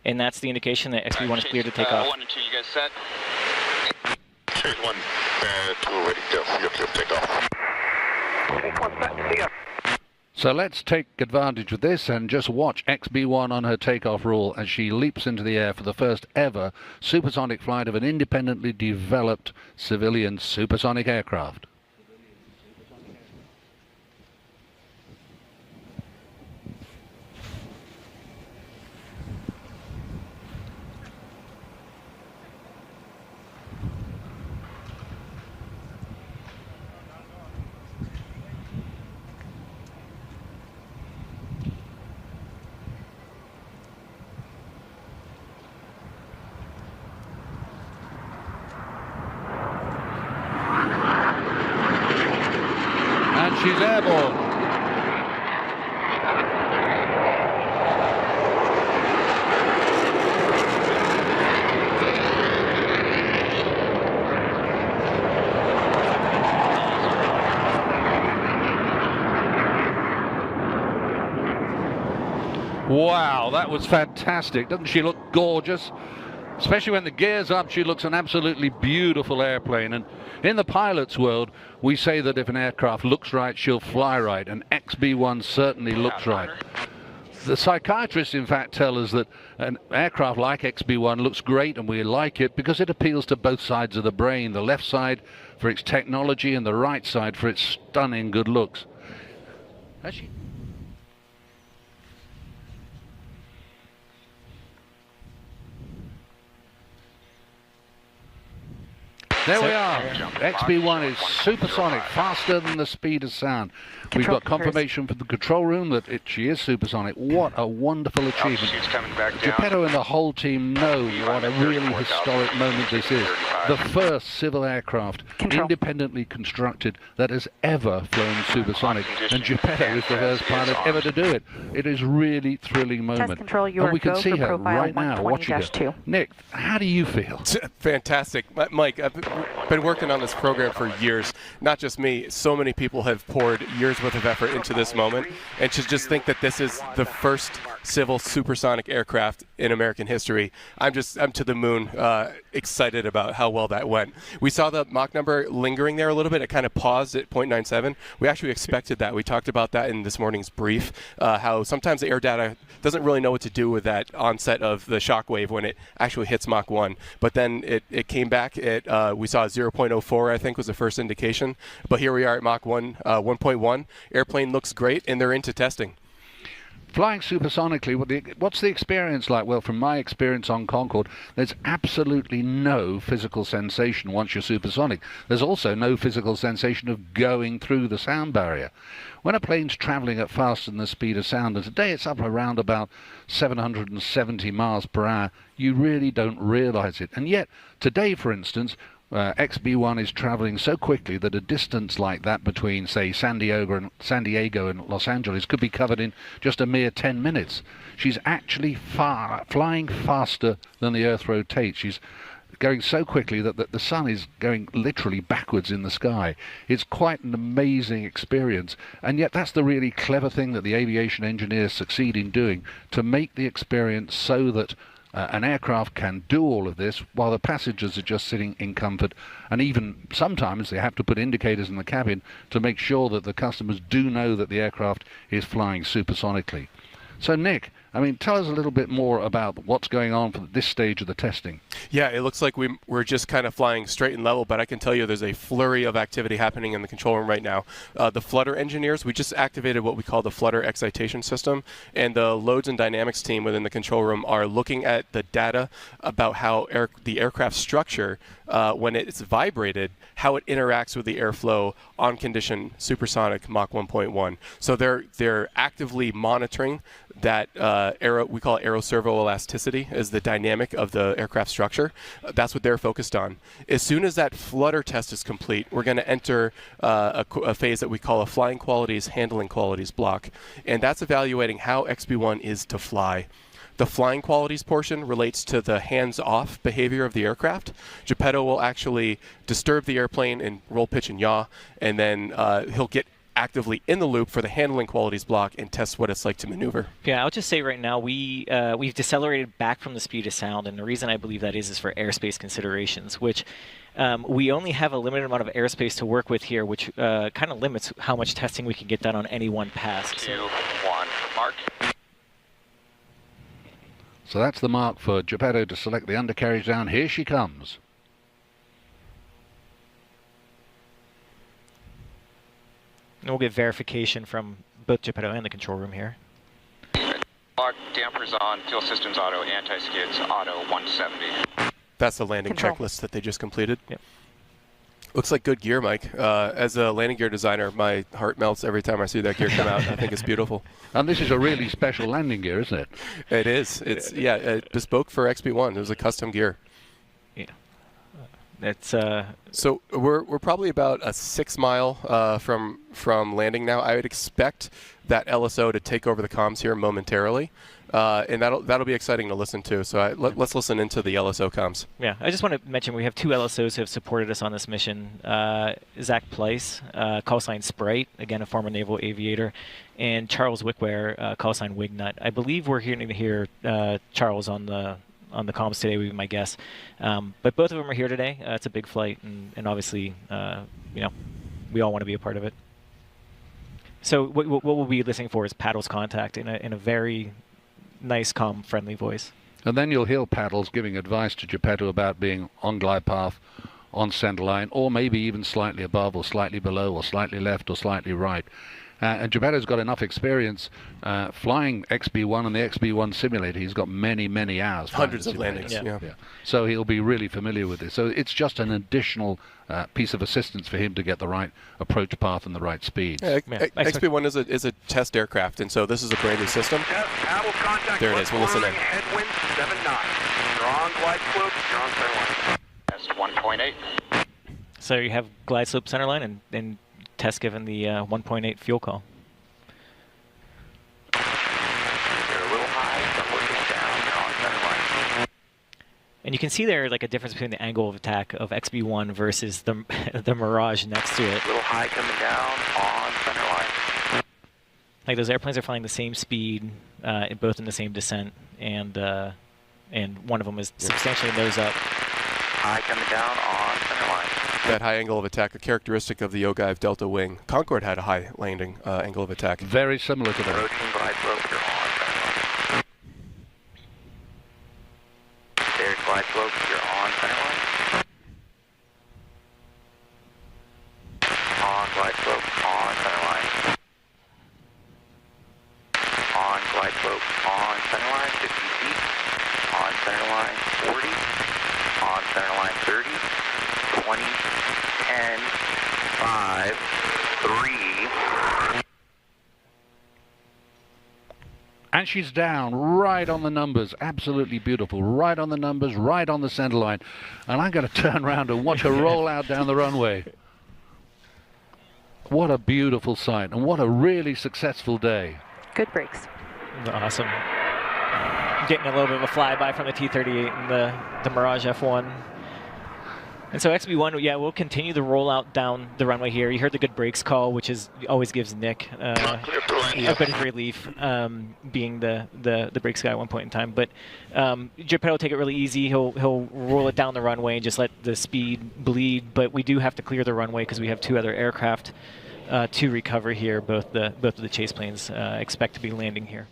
and that's the indication that XB-1 is cleared to take off. 1 and 2, you guys set? Chase 1, 2, ready, go, take off. So let's take advantage of this and just watch XB-1 on her takeoff roll as she leaps into the air for the first ever supersonic flight of an independently developed civilian supersonic aircraft. And she's airborne. Wow, that was fantastic. Doesn't she look gorgeous? Especially when the gear's up, she looks an absolutely beautiful airplane. And in the pilot's world, we say that if an aircraft looks right, she'll fly right. And XB-1 certainly looks right. The psychiatrists, in fact, tell us that an aircraft like XB-1 looks great, and we like it because it appeals to both sides of the brain. The left side for its technology and the right side for its stunning good looks. Actually, there we are. XB-1 is supersonic, faster than the speed of sound. We've got confirmation from the control room that she is supersonic. What a wonderful achievement. Geppetto and the whole team know what a really historic moment this is. The first civil aircraft independently constructed that has ever flown supersonic. And Geppetto is the first pilot ever to do it. It is a really thrilling moment. And we can see her right now watching it. Nick, how do you feel? Fantastic. Mike, I've been working on this program for years. Not just me. So many people have poured years worth of effort into this moment. And to just think that this is the first civil supersonic aircraft in American history, I'm to the moon excited about how well that went. We saw the Mach number lingering there a little bit. It kind of paused at 0.97. We actually expected that. We talked about that in this morning's brief, how sometimes the air data doesn't really know what to do with that onset of the shock wave when it actually hits Mach 1. But then it came back. We saw 0.04, I think, was the first indication. But here we are at Mach 1, 1.1. Airplane looks great, and they're into testing. Flying supersonically, what's the experience like? Well, from my experience on Concorde, there's absolutely no physical sensation once you're supersonic. There's also no physical sensation of going through the sound barrier. When a plane's traveling at faster than the speed of sound, and today it's up around about 770 miles per hour, you really don't realize it. And yet, today, for instance, XB-1 is traveling so quickly that a distance like that between, say, San Diego and Los Angeles could be covered in just a mere 10 minutes. She's actually flying faster than the Earth rotates. She's going so quickly that the sun is going literally backwards in the sky. It's quite an amazing experience, and yet that's the really clever thing that the aviation engineers succeed in doing, to make the experience so that an aircraft can do all of this while the passengers are just sitting in comfort, and even sometimes they have to put indicators in the cabin to make sure that the customers do know that the aircraft is flying supersonically. So Nick, I mean, tell us a little bit more about what's going on for this stage of the testing. Yeah, it looks like we're just kind of flying straight and level, but I can tell you there's a flurry of activity happening in the control room right now. The flutter engineers, we just activated what we call the flutter excitation system, and the loads and dynamics team within the control room are looking at the data about how the aircraft structure, when it's vibrated, how it interacts with the airflow on condition supersonic Mach 1.1. So they're actively monitoring that we call it aeroservoelasticity, is the dynamic of the aircraft structure. That's what they're focused on. As soon as that flutter test is complete, we're going to enter a phase that we call a flying qualities, handling qualities block, and that's evaluating how XB-1 is to fly. The flying qualities portion relates to the hands-off behavior of the aircraft. Geppetto will actually disturb the airplane in roll, pitch, and yaw, and then he'll get actively in the loop for the handling qualities block and test what it's like to maneuver. Yeah, I'll just say right now we've decelerated back from the speed of sound, and the reason I believe that is for airspace considerations, which we only have a limited amount of airspace to work with here, which kind of limits how much testing we can get done on any one pass. 2, 1, mark. So that's the mark for Geppetto to select the undercarriage down. Here she comes. And we'll get verification from both Geppetto and the control room here. Mark, dampers on, fuel systems auto, anti-skids auto, 170. That's the landing Control. checklist that they just completed. Yep. Looks like good gear, Mike. As a landing gear designer, my heart melts every time I see that gear come out. I think it's beautiful. And this is a really special landing gear, isn't it? It is. It's bespoke for XB-1. It was a custom gear. Yeah. It's So we're probably about a 6 mile from landing now. I would expect that LSO to take over the comms here momentarily, and that'll be exciting to listen to. So let's listen into the LSO comms. yeah. I just want to mention we have 2 LSOs who have supported us on this mission. Zach Pleiss, call sign Sprite, again a former naval aviator, and Charles Wickware, call sign Wignut. I believe we're going to hear Charles on the comms today, would be my guess. But both of them are here today. It's a big flight, and obviously, we all want to be a part of it. So what we'll be listening for is Paddles contact in a very nice, calm, friendly voice. And then you'll hear Paddles giving advice to Geppetto about being on glide path, on center line, or maybe even slightly above, or slightly below, or slightly left, or slightly right. And Geppetto's got enough experience flying XB-1 and the XB-1 simulator. He's got many, many hours. Hundreds of flying the landings, simulator. yeah. So he'll be really familiar with this. So it's just an additional piece of assistance for him to get the right approach path and the right speed. Yeah, Yeah, XB-1 is a test aircraft, and so this is a brand new system. There it is. We'll listen in. Headwind 79. Strong glide slope, strong center line. Test 1.8. So you have glide slope center line and test given the 1.8 fuel call. You're a little high, but looking down, you're on center line. And you can see there like a difference between the angle of attack of XB-1 versus the Mirage next to it. A little high coming down, on center line. Like those airplanes are flying the same speed, both in the same descent, and one of them is substantially nose up. High coming down, on center line. That high angle of attack, a characteristic of the Ogive Delta wing. Concorde had a high landing angle of attack. Very similar to that. Approaching glide slope, you're on center line. There's glide slope, you're on center line. On glide slope, on center line. On glide slope, on center line, 50 feet. On center line, 40. On center line, 30. 20, 10, 5, 3. And she's down right on the numbers. Absolutely beautiful. Right on the numbers, right on the center line. And I'm going to turn around and watch her roll out down the runway. What a beautiful sight, and what a really successful day. Good brakes. Awesome. Getting a little bit of a flyby from the T-38 and the Mirage F1. And so XB-1, yeah, we'll continue the rollout down the runway here. You heard the good brakes call, which always gives Nick a bit of relief, being the brakes guy at one point in time. But Geppetto will take it really easy. He'll roll it down the runway and just let the speed bleed. But we do have to clear the runway because we have 2 other aircraft to recover here. Both of the chase planes expect to be landing here.